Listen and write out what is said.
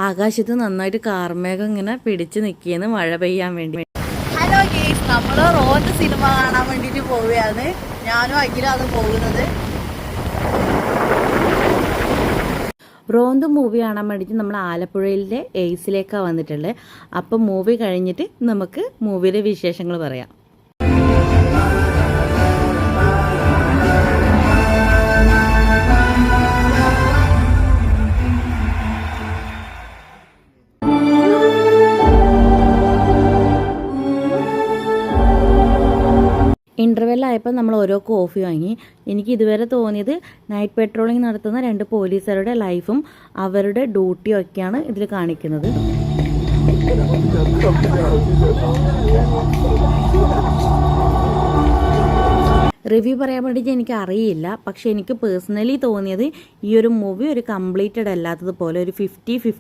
ആകാശത്ത് നന്നായിട്ട് കാർമേഘം ഇങ്ങനെ പിടിച്ച് നിൽക്കുകയെന്ന് മഴ പെയ്യാൻ വേണ്ടി. ഹലോ ഗേസ്, നമ്മൾ റോഡ് സിനിമ കാണാൻ വേണ്ടിയിട്ട് പോവുകയാണ്. ഞാനും അഖിലാണ് പോകുന്നത്. റോന്ത് മൂവി കാണാൻ വേണ്ടിയിട്ട് നമ്മൾ ആലപ്പുഴയിലെ എയ്സിലേക്കാണ് വന്നിട്ടുള്ളത്. അപ്പം മൂവി കഴിഞ്ഞിട്ട് നമുക്ക് മൂവിയുടെ വിശേഷങ്ങൾ പറയാം. ഇൻ്റർവെല്ലായപ്പോൾ നമ്മൾ ഓരോ കോഫി വാങ്ങി. എനിക്ക് ഇതുവരെ തോന്നിയത് നൈറ്റ് പെട്രോളിംഗ് നടത്തുന്ന 2 പോലീസുകാരുടെ ലൈഫും അവരുടെ ഡ്യൂട്ടിയും ഒക്കെയാണ് ഇതിൽ കാണിക്കുന്നത്. റിവ്യൂ പറയാൻ വേണ്ടിയിട്ട് എനിക്ക് അറിയില്ല, പക്ഷെ എനിക്ക് പേഴ്സണലി തോന്നിയത് ഈ ഒരു മൂവി ഒരു കംപ്ലീറ്റഡ് അല്ലാത്തതുപോലെ ഒരു 50-50